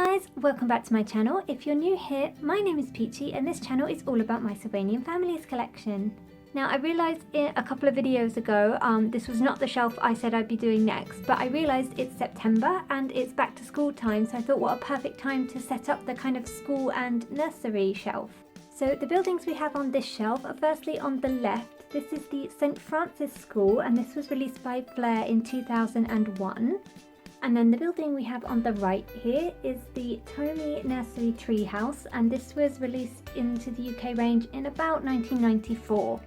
guys, welcome back to my channel. If you're new here, my name is Peachy and this channel is all about my Sylvanian Families collection. Now I realised a couple of videos ago this was not the shelf I said I'd be doing next, but I realised it's September and it's back to school time, so I thought what a perfect time to set up the kind of school and nursery shelf. So the buildings we have on this shelf are firstly on the left. This is the St Francis School and this was released by Flair in 2001. And then the building we have on the right here is the Tomy Nursery Treehouse, and this was released into the UK range in about 1994.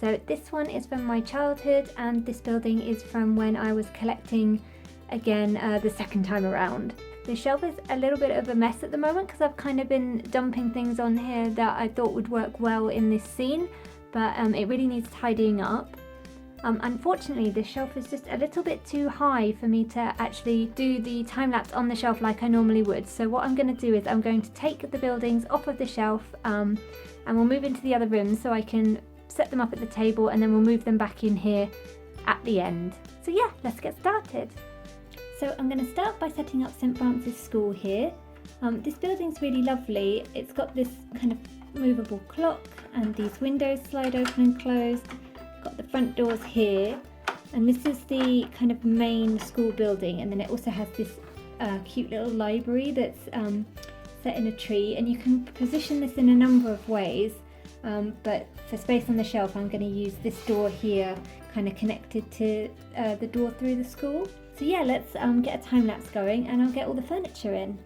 So this one is from my childhood and this building is from when I was collecting again the second time around. The shelf is a little bit of a mess at the moment because I've kind of been dumping things on here that I thought would work well in this scene, but it really needs tidying up. Unfortunately, this shelf is just a little bit too high for me to actually do the time-lapse on the shelf like I normally would. So what I'm going to do is I'm going to take the buildings off of the shelf and we'll move into the other rooms so I can set them up at the table, and then we'll move them back in here at the end. So yeah, let's get started. So I'm going to start by setting up St Francis School here. This building's really lovely. It's got this kind of movable clock and these windows slide open and close. Got the front doors here, and this is the kind of main school building, and then it also has this cute little library that's set in a tree, and you can position this in a number of ways, but for space on the shelf I'm going to use this door here kind of connected to the door through the school. So yeah, let's get a time lapse going and I'll get all the furniture in.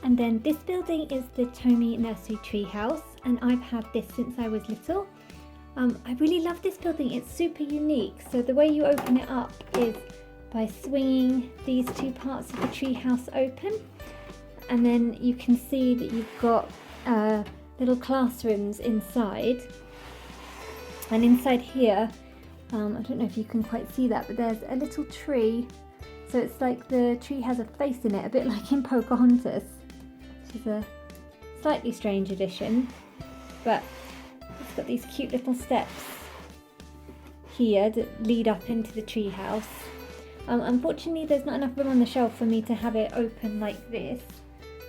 And then this building is the Tomy Nursery Treehouse, and I've had this since I was little. I really love this building, it's super unique. So the way you open it up is by swinging these two parts of the treehouse open, and then you can see that you've got little classrooms inside. And inside here, I don't know if you can quite see that, but there's a little tree. So it's like the tree has a face in it, a bit like in Pocahontas, which is a slightly strange addition. But it's got these cute little steps here that lead up into the treehouse. Unfortunately, there's not enough room on the shelf for me to have it open like this,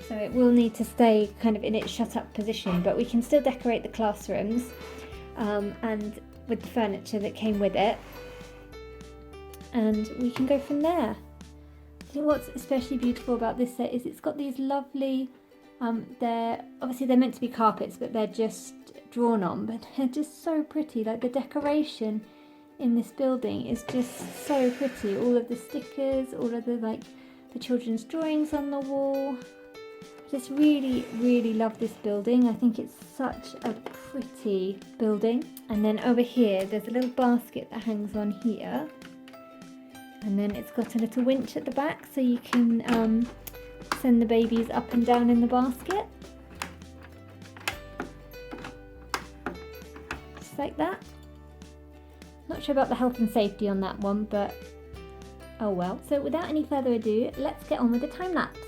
so it will need to stay kind of in its shut up position, but we can still decorate the classrooms and with the furniture that came with it, and we can go from there. I think what's especially beautiful about this set is it's got these lovely, they're meant to be carpets, but they're just drawn on, but they're just so pretty. Like, the decoration in this building is just so pretty. All of the stickers, all of the children's drawings on the wall. Just really love this building. I think it's such a pretty building. And then over here there's a little basket that hangs on here, and then it's got a little winch at the back so you can send the babies up and down in the basket, just like that. Not sure about the health and safety on that one, but oh well. So without any further ado, let's get on with the time lapse.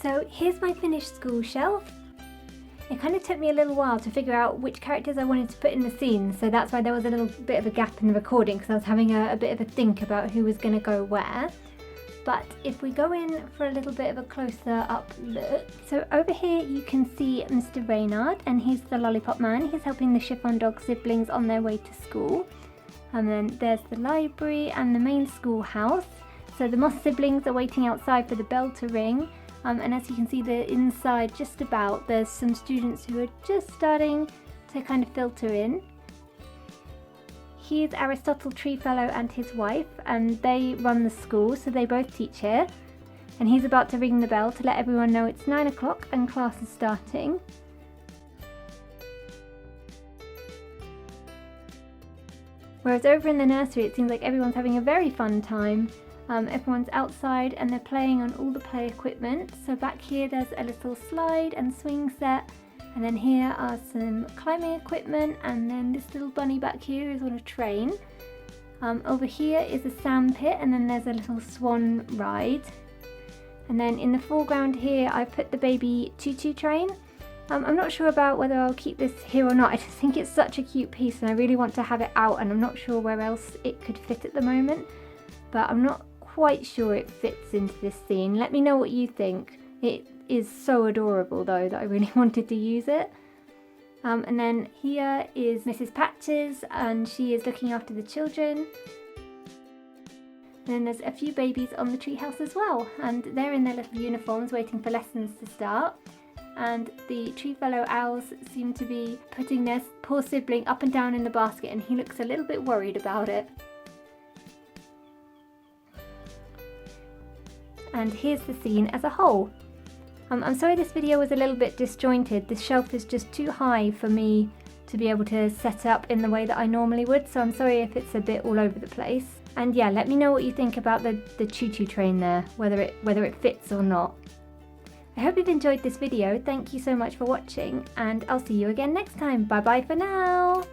So here's my finished school shelf. It kind of took me a little while to figure out which characters I wanted to put in the scene, so that's why there was a little bit of a gap in the recording, because I was having a bit of a think about who was going to go where. But if we go in for a little bit of a closer up look, so over here you can see Mr. Reynard, and he's the lollipop man. He's helping the chiffon dog siblings on their way to school. And then there's the library and the main schoolhouse. So the Moss siblings are waiting outside for the bell to ring. And as you can see, the inside just about, there's some students who are just starting to kind of filter in. Here's Aristotle Treefellow and his wife, and they run the school, so they both teach here. And he's about to ring the bell to let everyone know it's 9 o'clock and class is starting. Whereas over in the nursery, it seems like everyone's having a very fun time. Everyone's outside and they're playing on all the play equipment. So back here there's a little slide and swing set, and then here are some climbing equipment, and then this little bunny back here is on a train. Over here is a sandpit, and then there's a little swan ride. And then in the foreground here I've put the baby choo-choo train. I'm not sure about whether I'll keep this here or not. I just think it's such a cute piece and I really want to have it out, and I'm not sure where else it could fit at the moment. But I'm not quite sure it fits into this scene. Let me know what you think. It is so adorable though that I really wanted to use it. And then here is Mrs. Patches, and she is looking after the children. And then there's a few babies on the treehouse as well, and they're in their little uniforms waiting for lessons to start. And the Treefellow owls seem to be putting their poor sibling up and down in the basket, and he looks a little bit worried about it. And here's the scene as a whole. I'm sorry this video was a little bit disjointed. This shelf is just too high for me to be able to set up in the way that I normally would, so I'm sorry if it's a bit all over the place. And yeah, let me know what you think about the choo-choo train there, whether it fits or not. I hope you've enjoyed this video. Thank you so much for watching, and I'll see you again next time. Bye bye for now!